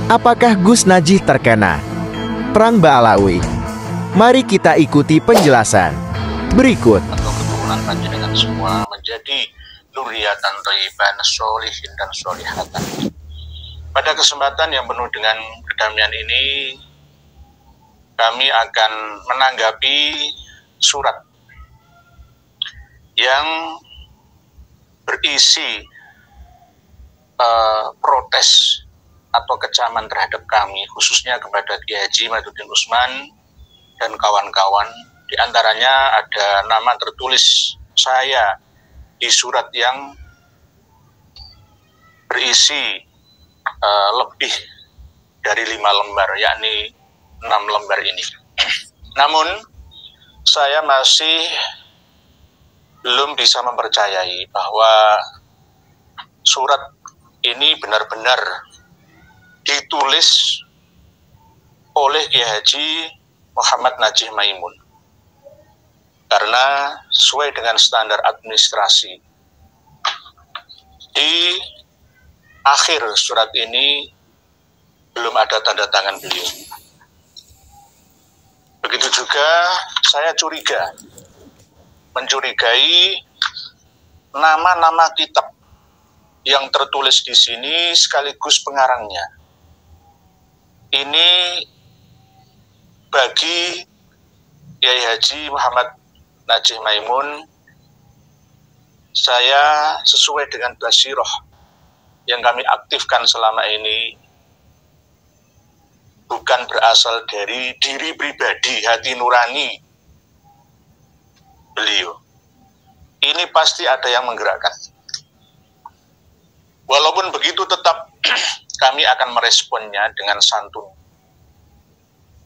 Apakah Gus Najih terkena perang Ba'alawi? Mari kita ikuti penjelasan berikut. Atau keturunan panjenengan semua menjadi dzurriyyatan thayyibah sholihin dan sholihatan. Pada kesempatan yang penuh dengan kedamaian ini, kami akan menanggapi surat yang berisi protes atau kecaman terhadap kami, khususnya kepada Kiai Haji Maimunuddin Utsman dan kawan-kawan. Di antaranya ada nama tertulis saya di surat yang berisi lebih dari 5 lembar, yakni 6 lembar ini. Namun saya masih belum bisa mempercayai bahwa surat ini benar-benar ditulis oleh Kiai Haji Muhammad Najih Maimun, karena sesuai dengan standar administrasi di akhir surat ini belum ada tanda tangan beliau. Begitu juga saya mencurigai nama-nama kitab yang tertulis di sini sekaligus pengarangnya. Ini bagi Kiai Haji Muhammad Najih Maimun, saya sesuai dengan basiroh yang kami aktifkan selama ini, bukan berasal dari diri pribadi, hati nurani beliau. Ini pasti ada yang menggerakkan. Walaupun begitu, tetap kami akan meresponnya dengan santun,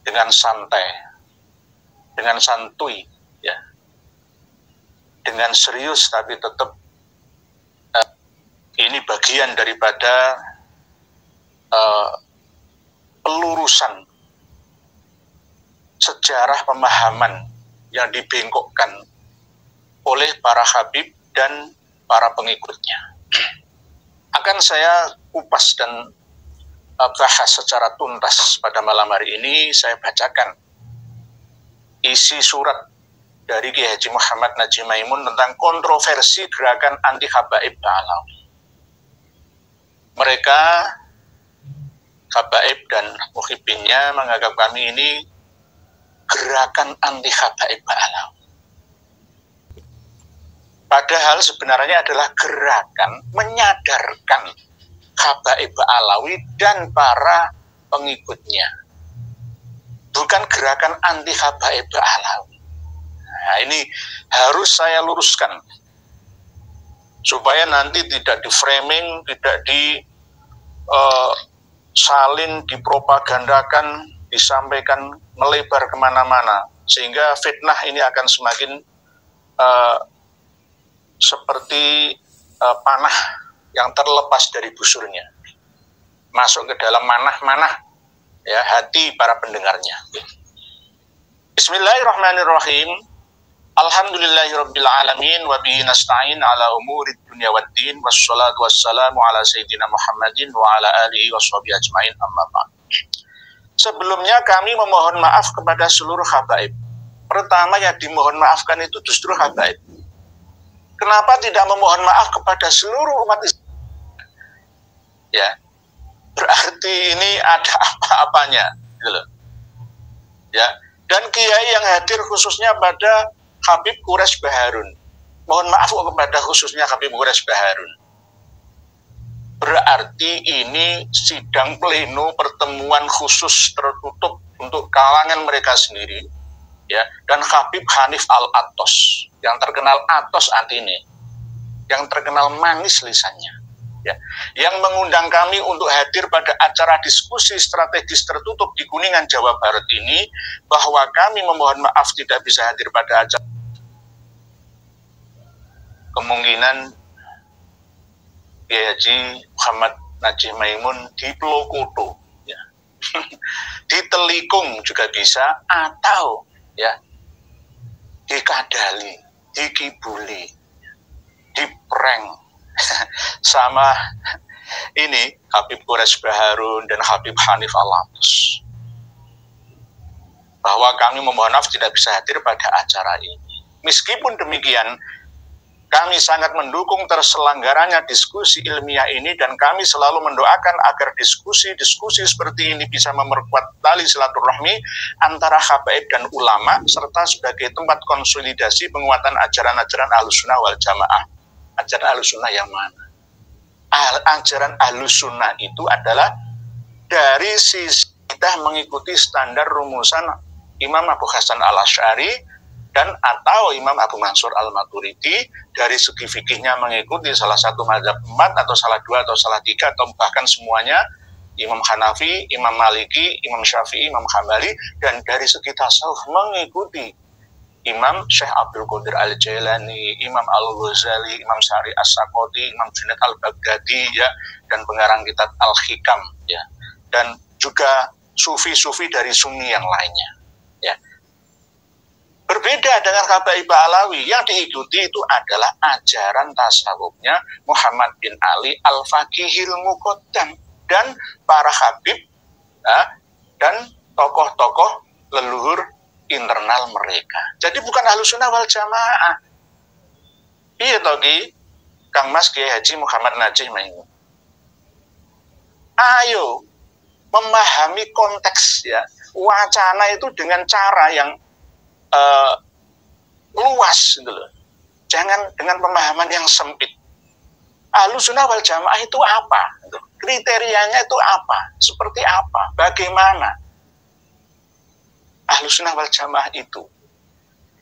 dengan santai, dengan santuy, ya, dengan serius, tapi tetap ini bagian daripada pelurusan sejarah pemahaman yang dibengkokkan oleh para habib dan para pengikutnya. Akan saya kupas dan bahas secara tuntas pada malam hari ini. Saya bacakan isi surat dari Kiai Haji Muhammad Najih Maimun tentang kontroversi gerakan anti habaib Ba'alawi. Mereka, habaib dan muhibbinnya, menganggap kami ini gerakan anti habaib Ba'alawi. Padahal sebenarnya adalah gerakan menyadarkan habaib Ba'alawi dan para pengikutnya. Bukan gerakan anti habaib Ba'alawi. Nah, ini harus saya luruskan, supaya nanti tidak di-framing, tidak salin, dipropagandakan, disampaikan melebar kemana-mana, sehingga fitnah ini akan semakin seperti panah yang terlepas dari busurnya, masuk ke dalam manah-manah, ya, hati para pendengarnya. Bismillahirrahmanirrahim. Alhamdulillahirabbil alamin wa bihi nasta'in ala umurid dunya waddin, wassalatu wassalamu ala sayyidina Muhammadin wa ala alihi washabihi ajmain, amma ba'd. Sebelumnya kami memohon maaf kepada seluruh habaib. Pertama yang dimohon maafkan itu justru habaib. Kenapa tidak memohon maaf kepada seluruh umat Islam? Ya, berarti ini ada apa-apanya, gitu. Ya, dan kiai yang hadir khususnya pada Habib Quraisy Baharun. Mohon maaf kepada khususnya Habib Quraisy Baharun. Berarti ini sidang pleno, pertemuan khusus tertutup untuk kalangan mereka sendiri, ya, dan Habib Hanif Al-Attos, yang terkenal atos ini, yang terkenal manis lisannya, ya, yang mengundang kami untuk hadir pada acara diskusi strategis tertutup di Kuningan, Jawa Barat ini, bahwa kami memohon maaf tidak bisa hadir pada acara. Kemungkinan Kiai Haji Muhammad Najih Maimun di Plokoto, ya. Di Telikung juga bisa, atau, ya, dikadali, dikibuli, diprank sama ini Habib Quraisy Baharun dan Habib Hanif Al-Lamus, bahwa kami memohon maaf tidak bisa hadir pada acara ini. Meskipun demikian, kami sangat mendukung terselenggaranya diskusi ilmiah ini dan kami selalu mendoakan agar diskusi-diskusi seperti ini bisa memperkuat tali silaturahmi antara habaib dan ulama serta sebagai tempat konsolidasi penguatan ajaran-ajaran Ahlussunnah wal Jamaah. Ajaran Ahlussunnah yang mana? Ajaran Ahlussunnah itu adalah dari sisi kita mengikuti standar rumusan Imam Abu Hasan Al-Asy'ari dan atau Imam Abu Mansur Al-Maturidi, dari segi fikihnya mengikuti salah satu mazhab 4 atau salah 2 atau salah 3 atau bahkan semuanya Imam Hanafi, Imam Maliki, Imam Syafi'i, Imam Hambali, dan dari segi tasawuf mengikuti Imam Syekh Abdul Qadir Al-Jailani, Imam Al-Ghazali, Imam Syari As-Sakoti, Imam Junaid Al-Baghdadi, ya, dan pengarang kitab Al-Hikam, ya, dan juga sufi-sufi dari Sunni yang lainnya, ya. Berbeda dengan Habaib Alawi, yang diikuti itu adalah ajaran tasawufnya Muhammad bin Ali Al-Faqihil Muqaddam dan para habib, ya, dan tokoh-tokoh leluhur internal mereka. Jadi bukan Ahlussunnah wal Jamaah. Iya toki, Kang Mas Kiai Haji Muhammad Najih Maimun. Ayo memahami konteks, ya, wacana itu dengan cara yang luas gitu loh. Jangan dengan pemahaman yang sempit. Ahlussunnah wal Jamaah itu apa? Gitu. Kriterianya itu apa? Seperti apa? Bagaimana? Ahlussunnah wal Jamaah itu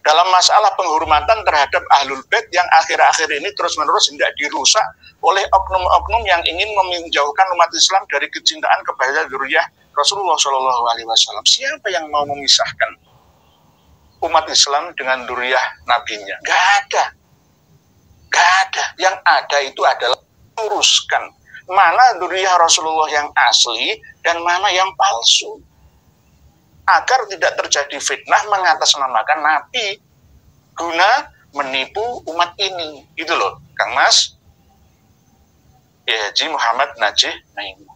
dalam masalah penghormatan terhadap Ahlul Bait yang akhir-akhir ini terus-menerus tidak dirusak oleh oknum-oknum yang ingin menjauhkan umat Islam dari kecintaan kepada dzurriyyah Rasulullah Shallallahu Alaihi Wasallam. Siapa yang mau memisahkan umat Islam dengan dzurriyyah nabinya? Gak ada. Gak ada. Yang ada itu adalah luruskan mana dzurriyyah Rasulullah yang asli dan mana yang palsu, agar tidak terjadi fitnah mengatasnamakan Nabi guna menipu umat ini. Gitu loh, Kang Mas Kiai Haji Muhammad Najih Maimun.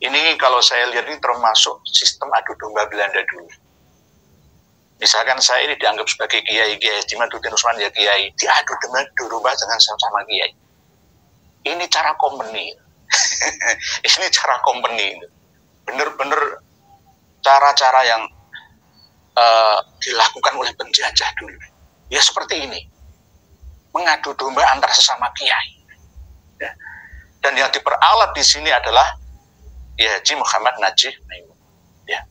Ini kalau saya lihat ini termasuk sistem adu domba Belanda dulu. Misalkan saya ini dianggap sebagai Kiai Haji Maduddin Usman, ya Kiai, diadu domba dengan sama Kiai. Ini cara company. Ini cara company. Bener-bener cara-cara yang dilakukan oleh penjajah dulu. Ya seperti ini. Mengadu domba antar sesama Kiai. Ya. Dan yang diperalat di sini adalah Kiai Haji Muhammad Najih Maimun. Ya.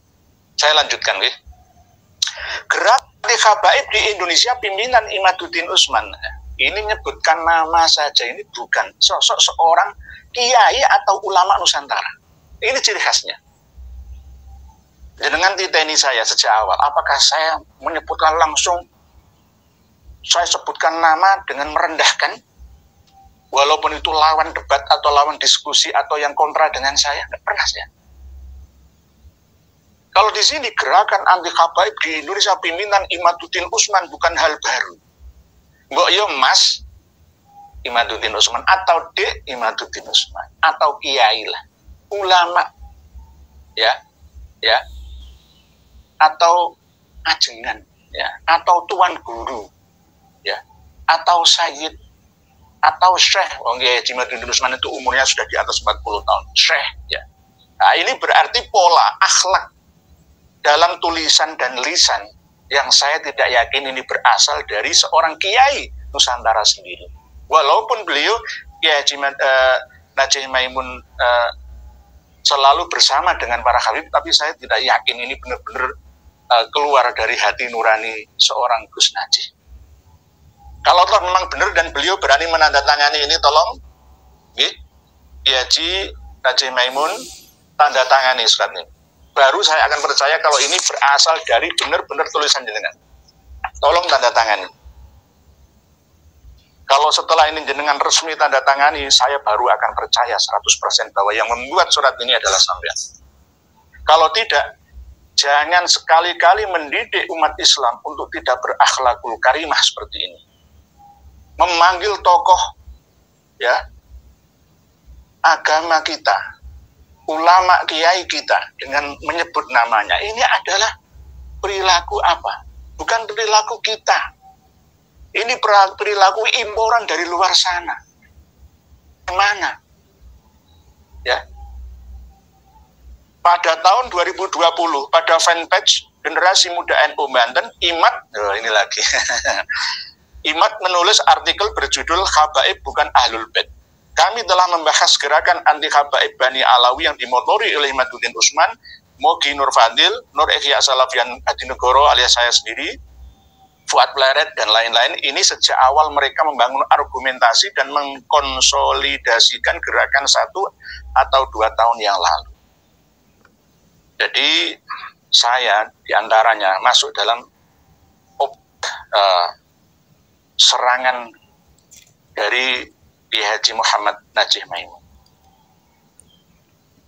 Saya lanjutkan, ya. Gerak di Habaib di Indonesia pimpinan Imaduddin Usman. Ini menyebutkan nama saja, ini bukan sosok seorang kiai atau ulama Nusantara. Ini ciri khasnya. Dengan titeni saya sejak awal, apakah saya menyebutkan langsung, saya sebutkan nama dengan merendahkan, walaupun itu lawan debat atau lawan diskusi atau yang kontra dengan saya? Tidak pernah saya. Kalau di sini gerakan anti habaib di Indonesia pimpinan Imaduddin Usman bukan hal baru. Mbok yo Mas Imaduddin Usman atau Dek Imaduddin Usman atau kiai lah, ulama, ya, ya, atau ajengan, ya, atau tuan guru, ya, atau sayyid, atau syekh. Imaduddin Usman itu umurnya sudah di atas 40 tahun, syekh, ya. Nah, ini berarti pola akhlak dalam tulisan dan lisan yang saya tidak yakin ini berasal dari seorang kiai Nusantara sendiri. Walaupun beliau Kiai Haji Najih Maimun selalu bersama dengan para habib, tapi saya tidak yakin ini benar-benar keluar dari hati nurani seorang Gus Najih. Kalau toh memang benar dan beliau berani menandatangani ini, tolong Kiai Haji Najih Maimun tanda tangani surat ini. Baru saya akan percaya kalau ini berasal dari benar-benar tulisan jenengan. Tolong tanda tangani. Kalau setelah ini jenengan resmi tanda tangani, saya baru akan percaya 100% bahwa yang membuat surat ini adalah sampean. Kalau tidak, Jangan sekali-kali mendidik umat Islam untuk tidak berakhlakul karimah seperti ini. Memanggil tokoh ya agama kita, ulama kiai kita dengan menyebut namanya. Ini adalah perilaku apa? Bukan perilaku kita. Ini perilaku imporan dari luar sana. Mana? Ya. Pada tahun 2020, pada fanpage Generasi Muda NU Banten, IMAT, ini lagi, IMAT menulis artikel berjudul Habaib bukan Ahlul Bait. Kami telah membahas gerakan anti habaib Bani Alawi yang dimotori oleh Imaduddin Usman, Mogi Nur Fadil, Nur Ihya Salafian Adinegoro alias saya sendiri, Fuad Pleret, dan lain-lain. Ini sejak awal mereka membangun argumentasi dan mengkonsolidasikan gerakan 1 atau 2 tahun yang lalu. Jadi saya diantaranya masuk dalam serangan dari Kiai Haji Muhammad Najih Maimun.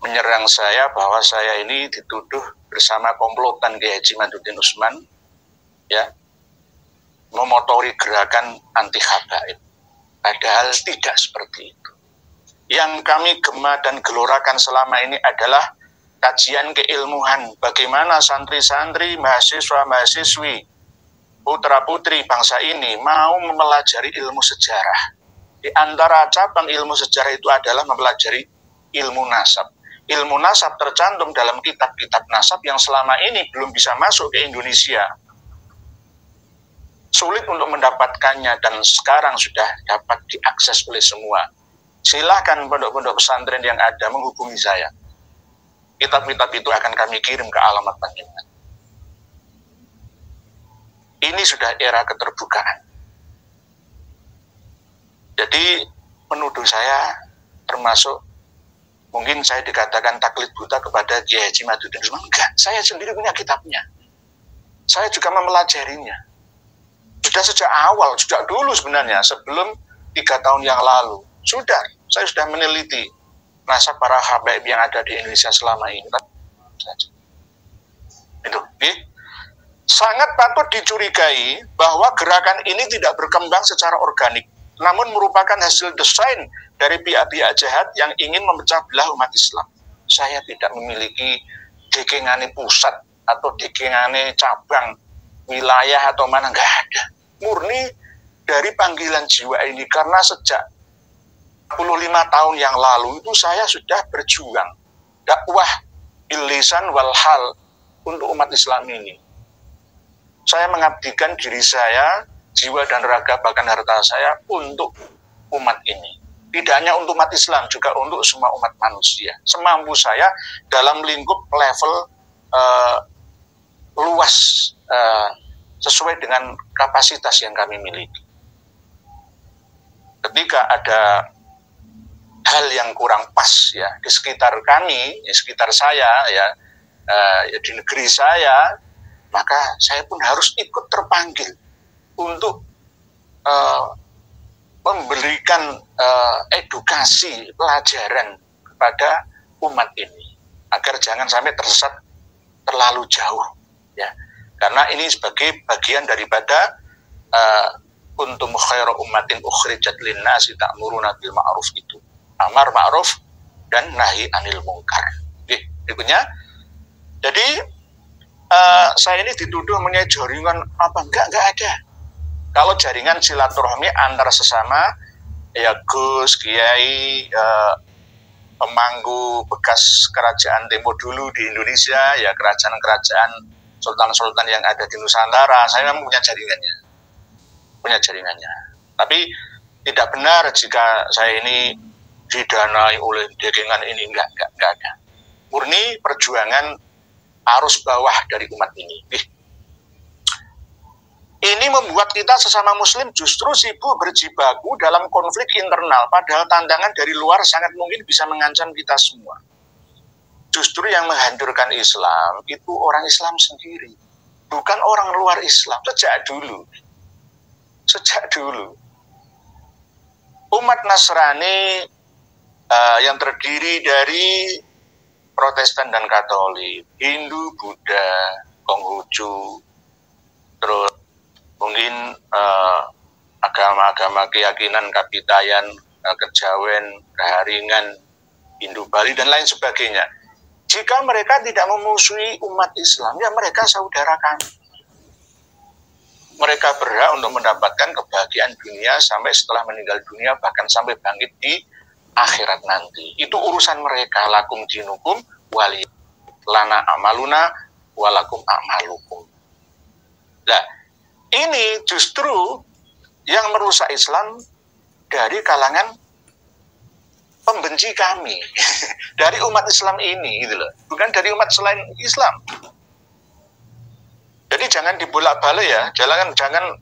Menyerang saya bahwa saya ini dituduh bersama komplotan Kiai Haji Imaduddin Usman, ya, memotori gerakan anti habaib. Padahal tidak seperti itu. Yang kami gema dan gelorakan selama ini adalah kajian keilmuan, bagaimana santri-santri, mahasiswa-mahasiswi, putra-putri bangsa ini mau mempelajari ilmu sejarah. Di antara cabang ilmu sejarah itu adalah mempelajari ilmu nasab. Ilmu nasab tercantum dalam kitab-kitab nasab yang selama ini belum bisa masuk ke Indonesia. Sulit untuk mendapatkannya dan sekarang sudah dapat diakses oleh semua. Silakan pondok-pondok pesantren yang ada menghubungi saya. Kitab-kitab itu akan kami kirim ke alamat panjenengan. Ini sudah era keterbukaan. Jadi menuduh saya termasuk mungkin saya dikatakan taklid buta kepada Kiai Haji Imaduddin Usman. Enggak, saya sendiri punya kitabnya. Saya juga mempelajarinya. Sudah sejak awal, sejak dulu sebenarnya, sebelum 3 tahun yang lalu. Saya sudah meneliti nasab para habaib yang ada di Indonesia selama ini. Itu. Sangat patut dicurigai bahwa gerakan ini tidak berkembang secara organik, namun merupakan hasil desain dari pihak-pihak jahat yang ingin memecah belah umat Islam. Saya tidak memiliki dekengane pusat atau dekengane cabang wilayah atau mana, nggak ada. Murni dari panggilan jiwa ini, karena sejak 45 tahun yang lalu itu saya sudah berjuang dakwah bil lisan wal hal untuk umat Islam ini. Saya mengabdikan diri saya, jiwa dan raga bahkan harta saya untuk umat ini. Tidak hanya untuk umat Islam, juga untuk semua umat manusia. Semampu saya dalam lingkup level luas sesuai dengan kapasitas yang kami miliki. Ketika ada hal yang kurang pas ya di sekitar kami, di sekitar saya ya, di negeri saya, maka saya pun harus ikut terpanggil untuk memberikan edukasi, pelajaran kepada umat ini agar jangan sampai tersesat terlalu jauh ya, karena ini sebagai bagian daripada kuntum khairu ummatin ukhrijat linnasi ta'muruna bil ma'ruf itu. Amar ma'ruf dan nahi anil mungkar. Oke, berikutnya. Jadi saya ini dituduh punya jaringan apa? Enggak ada. Kalau jaringan silaturahmi antar sesama ya Gus, Kiai, pemangku bekas kerajaan Tempo dulu di Indonesia, ya kerajaan-kerajaan sultan-sultan yang ada di Nusantara, saya memang punya jaringannya. Tapi tidak benar jika saya ini didanai oleh dekengan ini, enggak ada. Murni perjuangan arus bawah dari umat ini. Ini membuat kita sesama muslim justru sibuk berjibaku dalam konflik internal, padahal tantangan dari luar sangat mungkin bisa mengancam kita semua. Justru yang menghancurkan Islam itu orang Islam sendiri, bukan orang luar Islam. Sejak dulu umat Nasrani yang terdiri dari Protestan dan Katolik, Hindu, Buddha, Konghucu, terus mungkin agama-agama keyakinan Kapitayan, Kejawen, Keharingan, Hindu Bali dan lain sebagainya. Jika mereka tidak memusuhi umat Islam, ya mereka saudara kami. Mereka berhak untuk mendapatkan kebahagiaan dunia sampai setelah meninggal dunia, bahkan sampai bangkit di akhirat nanti. Itu urusan mereka. Lakum dinukum wali lana amaluna walakum amalukum. Nah, ini justru yang merusak Islam dari kalangan pembenci kami, dari umat Islam ini, gitu loh. Bukan dari umat selain Islam. Jadi jangan dibolak-balik ya, jangan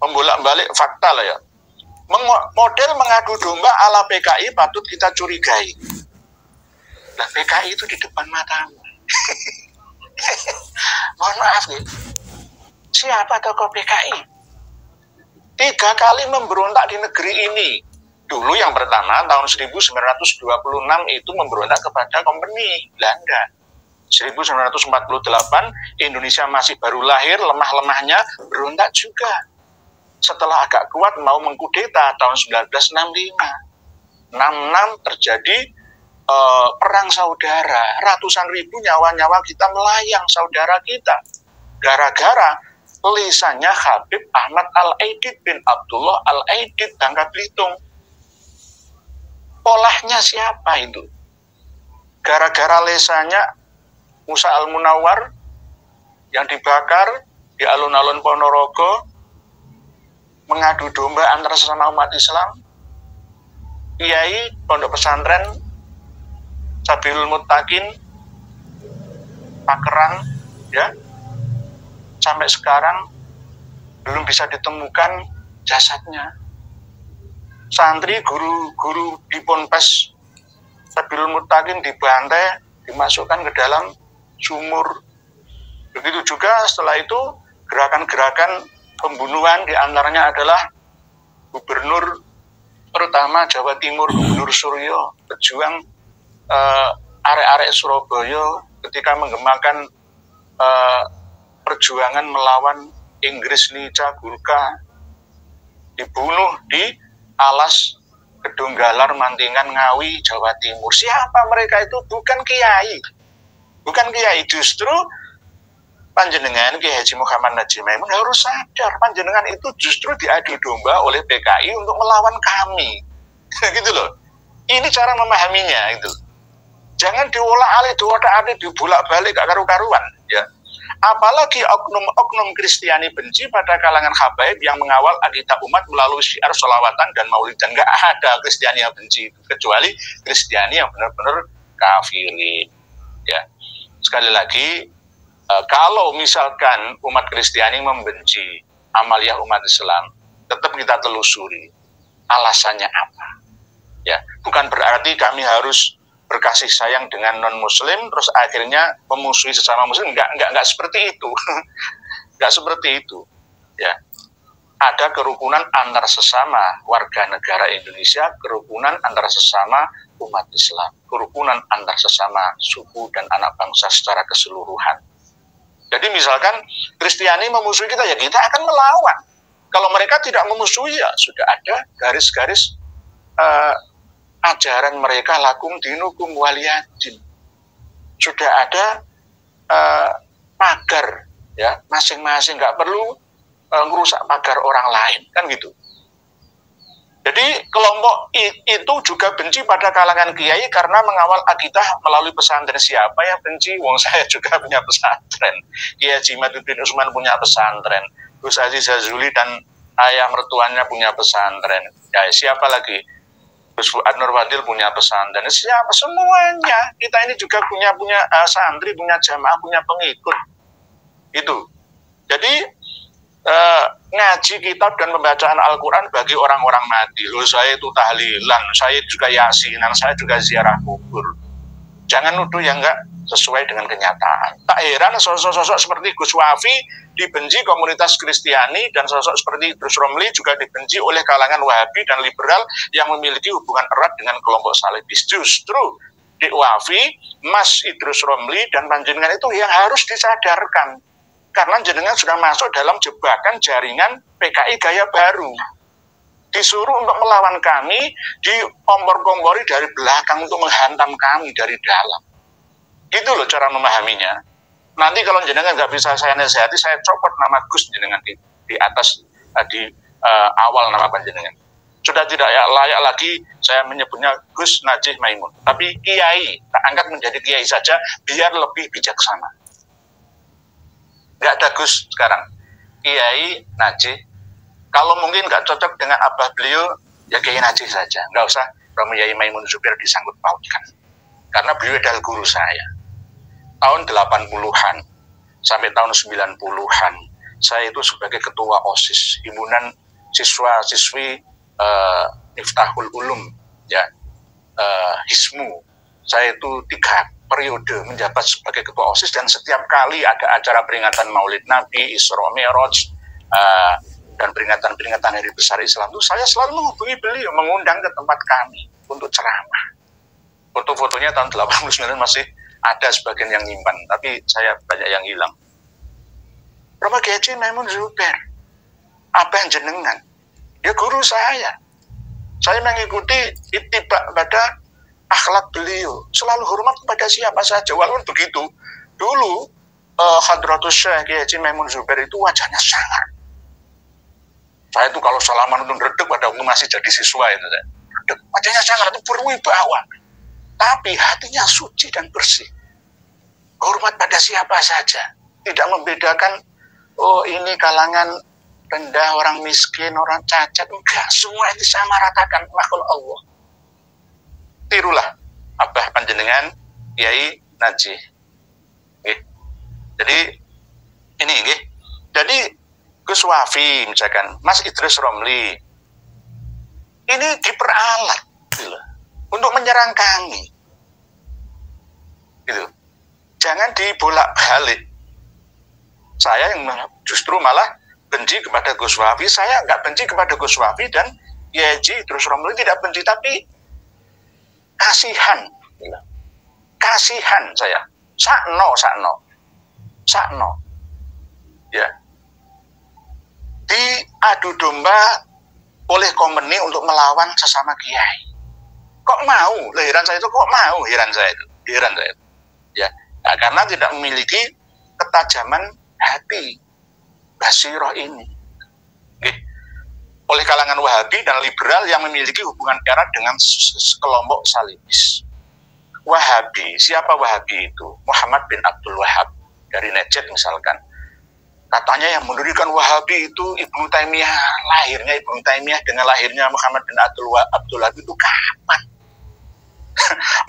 membolak-balik fakta lah ya. Model mengadu domba ala PKI patut kita curigai. Nah, PKI itu di depan matamu. Mohon maaf nih, siapa tokoh PKI? 3 kali memberontak di negeri ini. Dulu yang pertama tahun 1926 itu memberontak kepada kompeni Belanda. 1948 Indonesia masih baru lahir, lemah-lemahnya berontak juga. Setelah agak kuat mau mengkudeta tahun 1965. 66 terjadi perang saudara. Ratusan ribu nyawa-nyawa kita melayang, saudara kita. Gara-gara lisannya Habib Ahmad Al-Aidid bin Abdullah Al-Aidid Bangka Belitung. Polahnya siapa itu? Gara-gara lisannya Musa Al-Munawar yang dibakar di alun-alun Ponorogo, mengadu domba antara sesama umat Islam. Kiai pondok pesantren Sabilul Muttaqin Pakeran, ya, sampai sekarang belum bisa ditemukan jasadnya. Santri guru di Ponpes Sabilul Muttaqin dibantai, dimasukkan ke dalam sumur. Begitu juga setelah itu gerakan-gerakan pembunuhan, diantaranya adalah Gubernur pertama Jawa Timur, Gubernur Suryo, pejuang arek-arek Surabaya ketika menggemakan perjuangan melawan Inggris Nica Gurkha, dibunuh di Alas Kedunggalar, Mantingan, Ngawi, Jawa Timur. Siapa mereka itu? Bukan kiai. Bukan kiai, justru panjenengan Kiai Haji Muhammad Najib Maimun harus sadar, panjenengan itu justru diadu domba oleh PKI untuk melawan kami. Gitu loh. Ini cara memahaminya itu. Jangan diolah-alih, diotak-atik, dibolak-balik, gak karu-karuan, ya. Apalagi oknum Kristiani benci pada kalangan habaib yang mengawal akidah umat melalui syiar sholawatan dan maulidan. Gak ada Kristiani yang benci, kecuali Kristiani yang benar-benar kafirin, ya. Sekali lagi, kalau misalkan umat Kristiani membenci amaliyah umat Islam, tetap kita telusuri alasannya apa. Ya, bukan berarti kami harus berkasih sayang dengan non-muslim terus akhirnya memusuhi sesama muslim. Enggak seperti itu. Enggak seperti itu. Ya. Ada kerukunan antar sesama warga negara Indonesia, kerukunan antar sesama umat Islam, kerukunan antar sesama suku dan anak bangsa secara keseluruhan. Jadi misalkan Kristiani memusuhi kita, ya kita akan melawan. Kalau mereka tidak memusuhi, ya sudah ada garis-garis ajaran mereka, lakum dinukum waliyadin. Sudah ada pagar, ya, masing-masing, nggak perlu ngerusak pagar orang lain, kan gitu. Jadi kelompok itu juga benci pada kalangan kiai karena mengawal akidah melalui pesantren. Siapa yang benci? Wong saya juga punya pesantren. Kiai Haji Maduddin Usman punya pesantren. Gus Haji Zazuli dan ayah mertuanya punya pesantren. Ya, siapa lagi? Gus Fuad Nurwadil punya pesantren. Siapa? Semuanya. Kita ini juga punya santri, punya jamaah, punya pengikut. Itu. Jadi ngaji kitab dan pembacaan Al-Quran bagi orang-orang mati. Loh, saya itu tahlilan, saya juga yasinan, saya juga ziarah kubur. Jangan nuduh yang enggak sesuai dengan kenyataan. Tak heran sosok-sosok seperti Gus Wafi dibenci komunitas Kristiani, dan sosok seperti Idrus Romli juga dibenci oleh kalangan Wahabi dan liberal yang memiliki hubungan erat dengan kelompok Salafis. Justru Dik Wafi, Mas Idrus Romli, dan panjenengan itu yang harus disadarkan. Karena jenengan sudah masuk dalam jebakan jaringan PKI gaya baru. Disuruh untuk melawan kami, diompor-kompori dari belakang untuk menghantam kami dari dalam. Itu loh cara memahaminya. Nanti kalau jenengan nggak bisa saya nasihati, saya copot nama Gus jenengan di atas, di awal nama panjenengan. Sudah tidak layak lagi saya menyebutnya Gus Najih Maimun. Tapi Kiai, tak angkat menjadi Kiai saja, biar lebih bijaksana. Nggak ada Gus sekarang, Kiai Najih. Kalau mungkin nggak cocok dengan abah beliau, ya Kiai Najih saja. Nggak usah Romo Yai Maimun Zubair disangkut pautkan. Karena beliau adalah guru saya. Tahun 80-an sampai tahun 90-an, saya itu sebagai ketua OSIS, Himpunan Siswa-Siswi Miftahul Ulum, ya, HISMU. Saya itu 3 periode menjabat sebagai ketua OSIS, dan setiap kali ada acara peringatan Maulid Nabi, Isra Mi'raj, dan peringatan-peringatan hari besar Islam itu, saya selalu menghubungi beliau, mengundang ke tempat kami untuk ceramah. Foto-fotonya tahun 89 masih ada sebagian yang nyimpan, tapi saya banyak yang hilang. Romo Kiai Maimun Zubair, apa yang jenengan? Ya guru saya. Saya mengikuti ittiba pada akhlak beliau, selalu hormat kepada siapa saja. Walaupun begitu, dulu Hadratus Syekh Kiai Haji Maimun Zubair itu wajahnya sangar. Saya itu kalau salaman itu redek pada waktu masih jadi siswa itu, redek. Wajahnya sangar, itu berwibawa, tapi hatinya suci dan bersih. Hormat pada siapa saja, tidak membedakan, oh ini kalangan rendah, orang miskin, orang cacat, enggak, semua itu sama ratakan makhluk Allah. Tirulah abah panjenengan Kiai Najih. Jadi ini, jadi Gus Wafi misalkan, Mas Idrus Romli, ini diperalat gitu, untuk menyerang kami, gitu. Jangan dibolak-balik. Saya yang justru malah benci kepada Gus Wafi. Saya nggak benci kepada Gus Wafi dan Kiai Idrus Romli tidak benci, tapi kasihan, kasihan saya, sakno, ya, diadu domba oleh kompeni untuk melawan sesama kiai. Kok mau? Heran saya itu, kok mau? Heran saya itu, ya, nah, karena tidak memiliki ketajaman hati, basiroh ini. Oleh kalangan Wahabi dan liberal yang memiliki hubungan erat dengan kelompok Salibis. Wahabi, siapa Wahabi itu? Muhammad bin Abdul Wahab dari Najd misalkan. Katanya yang mendirikan Wahabi itu Ibnu Taimiyah, lahirnya Ibnu Taimiyah dengan lahirnya Muhammad bin Abdul Wahab itu kapan?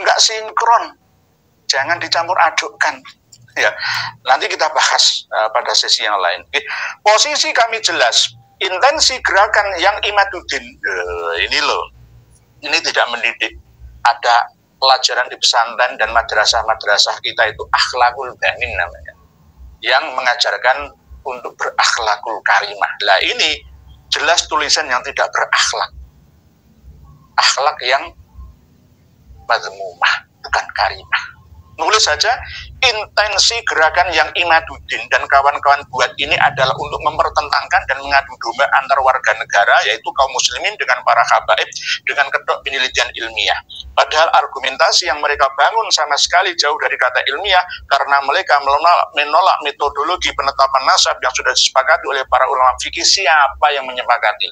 Enggak sinkron, jangan dicampur adukkan. Ya, nanti kita bahas pada sesi yang lain. Posisi kami jelas. Intensi gerakan yang Imaduddin, ini loh, ini tidak mendidik. Ada pelajaran di pesantren dan madrasah-madrasah kita itu akhlakul banin namanya, yang mengajarkan untuk berakhlakul karimah. Lah ini jelas tulisan yang tidak berakhlak, akhlak yang mazmumah, bukan karimah. Nulis saja, intensi gerakan yang Imaduddin dan kawan-kawan buat ini adalah untuk mempertentangkan dan mengadu domba antar warga negara, yaitu kaum muslimin dengan para habaib, dengan kedok penelitian ilmiah. Padahal argumentasi yang mereka bangun sama sekali jauh dari kata ilmiah, karena mereka menolak metodologi penetapan nasab yang sudah disepakati oleh para ulama fikih. Siapa yang menyepakati?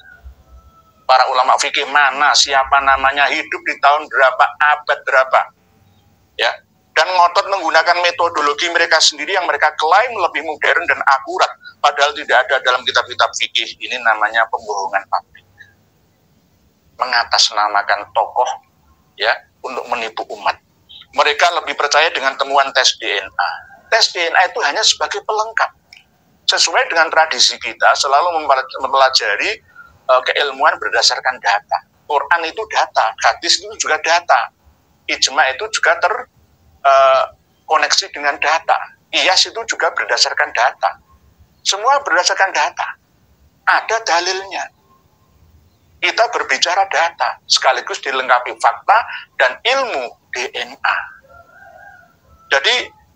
Para ulama fikih mana? Siapa namanya? Hidup di tahun berapa? Abad berapa? Ya, dan ngotot menggunakan metodologi mereka sendiri yang mereka klaim lebih modern dan akurat, padahal tidak ada dalam kitab-kitab fikih. Ini namanya pembohongan publik, mengatasnamakan tokoh, ya, untuk menipu umat. Mereka lebih percaya dengan temuan tes DNA. Tes DNA itu hanya sebagai pelengkap. Sesuai dengan tradisi kita selalu mempelajari keilmuan berdasarkan data. Quran itu data, hadis itu juga data, ijma itu juga koneksi dengan data. Qiyas itu juga berdasarkan data. Semua berdasarkan data. Ada dalilnya. Kita berbicara data, sekaligus dilengkapi fakta dan ilmu DNA. Jadi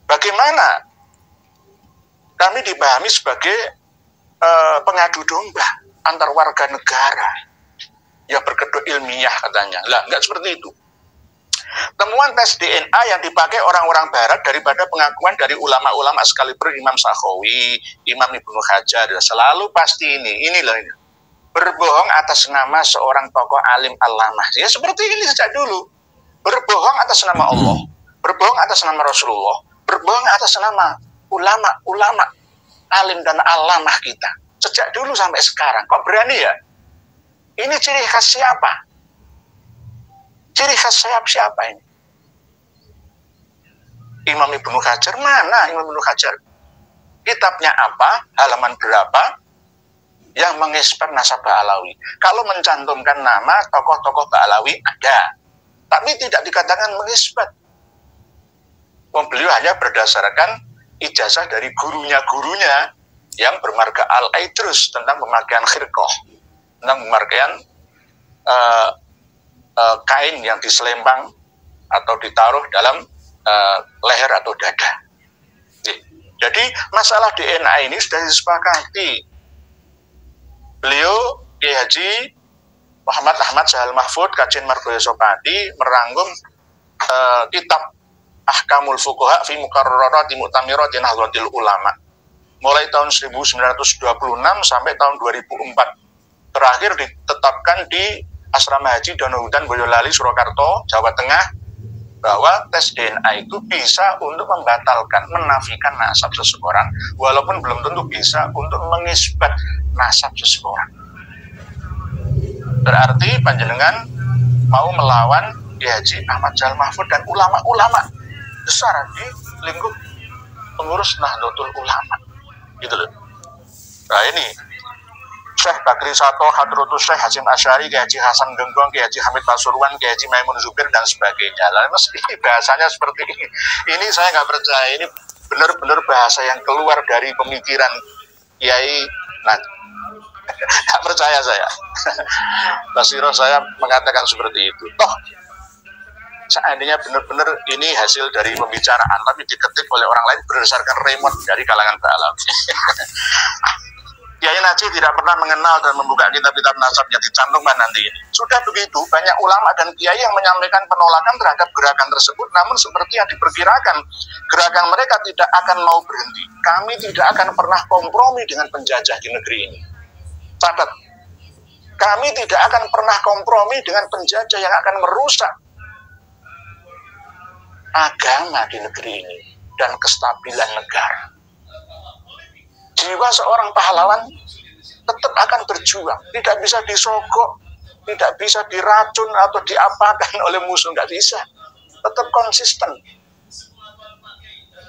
bagaimana kami dipahami sebagai pengadu domba antar warga negara yang berkedok ilmiah katanya. Lah, nggak seperti itu. Temuan tes DNA yang dipakai orang-orang barat daripada pengakuan dari ulama-ulama sekalipun Imam Sakhawi, Imam Ibnu Hajar, selalu pasti ini loh ini. Berbohong atas nama seorang tokoh alim allamah. Ya seperti ini sejak dulu. Berbohong atas nama Allah, berbohong atas nama Rasulullah, berbohong atas nama ulama-ulama alim dan allamah kita. Sejak dulu sampai sekarang. Kok berani ya? Ini ciri khas siapa? Ciri khas siapa ini? Imam Ibnu Hajar, mana Imam Ibnu Hajar? Kitabnya apa? Halaman berapa? Yang mengisper nasab Ba'alawi. Kalau mencantumkan nama tokoh-tokoh Ba'alawi ada, tapi tidak dikatakan mengisbat. Beliau hanya berdasarkan ijazah dari gurunya yang bermarga Al-Aidrus tentang pemakaian khirqah, tentang pemakaian kain yang diselempang atau ditaruh dalam leher atau dada. Jadi masalah DNA ini sudah disepakati. Beliau Kiai Haji Muhammad Ahmad Sahal Mahfud Kajen Margoyo Sopati merangkum kitab Ahkamul Fuqaha fi Muqarrarati Mu'tamirati Nahdlatul Ulama mulai tahun 1926 sampai tahun 2004. Terakhir ditetapkan di Asrama Haji Donohudan Boyolali Surakarta, Jawa Tengah, bahwa tes DNA itu bisa untuk membatalkan, menafikan nasab seseorang, walaupun belum tentu bisa untuk mengisbat nasab seseorang. Berarti panjenengan mau melawan Kiai Haji Ahmad Sahal Mahfud dan ulama-ulama besar di lingkup pengurus Nahdlatul Ulama, gitu loh. Nah ini Syekh Bakri Sato, Hadrotus Syekh Hasyim Asy'ari, Kiai Haji Hasan Genggong, Kiai Haji Hamid Pasuruan, Kiai Haji Maimun Zubir dan sebagainya. Lalu meski bahasanya seperti ini saya nggak percaya. Ini benar-benar bahasa yang keluar dari pemikiran Kiai. Nah, nggak percaya saya. Basiro saya mengatakan seperti itu. Toh seandainya benar-benar ini hasil dari pembicaraan, tapi diketik oleh orang lain berdasarkan remote dari kalangan Ba'alawi. Kiai Najih tidak pernah mengenal dan membuka kitab-kitab nasab yang dicantumkan nanti ini. Sudah begitu, banyak ulama dan kiai yang menyampaikan penolakan terhadap gerakan tersebut, namun seperti yang diperkirakan, gerakan mereka tidak akan mau berhenti. Kami tidak akan pernah kompromi dengan penjajah di negeri ini. Catat, kami tidak akan pernah kompromi dengan penjajah yang akan merusak agama di negeri ini dan kestabilan negara. Jiwa seorang pahlawan tetap akan berjuang, tidak bisa disogok, tidak bisa diracun atau diapakan oleh musuh, nggak bisa, tetap konsisten.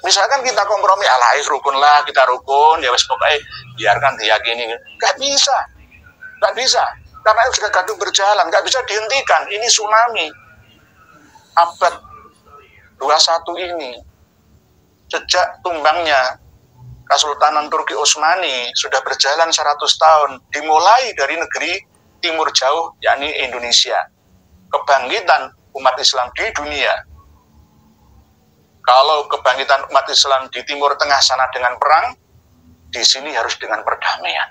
Misalkan kita kompromi, alahis rukun lah, kita rukun, ya wes pokoknya biarkan diyakini, nggak bisa, karena itu sudah gaduh berjalan, nggak bisa dihentikan. Ini tsunami abad 21 ini, sejak tumbangnya Kesultanan Turki Utsmani sudah berjalan 100 tahun, dimulai dari negeri timur jauh, yakni Indonesia. Kebangkitan umat Islam di dunia. Kalau kebangkitan umat Islam di Timur Tengah sana dengan perang, di sini harus dengan perdamaian.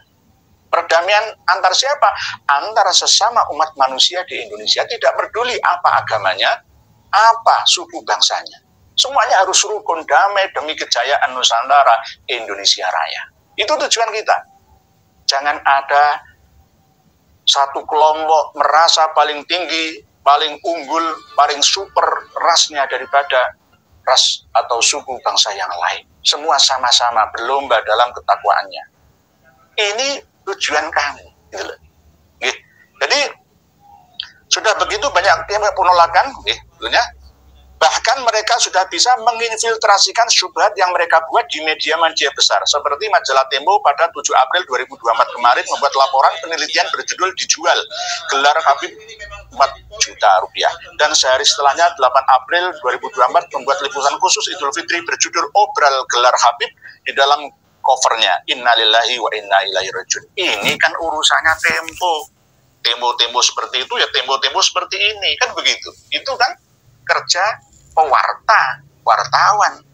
Perdamaian antar siapa? Antara sesama umat manusia di Indonesia, tidak peduli apa agamanya, apa suku bangsanya. Semuanya harus rukun, damai demi kejayaan Nusantara Indonesia Raya. Itu tujuan kita. Jangan ada satu kelompok merasa paling tinggi, paling unggul, paling super rasnya daripada ras atau suku bangsa yang lain. Semua sama-sama berlomba dalam ketakwaannya. Ini tujuan kami. Gitu. Jadi sudah begitu banyak yang penolakan, tentunya. Bahkan mereka sudah bisa menginfiltrasikan syubhat yang mereka buat di media-media besar. Seperti majalah Tempo pada 7 April 2024 kemarin membuat laporan penelitian berjudul dijual gelar Habib 4 juta rupiah. Dan sehari setelahnya 8 April 2024 membuat liputan khusus Idul Fitri berjudul obral gelar Habib di dalam covernya. Innalillahi wa inna ilaihi rajiun. Ini kan urusannya Tempo. Tempo-tempo seperti itu ya tempo-tempo seperti ini. Kan begitu. Itu kan kerja pewarta, wartawan.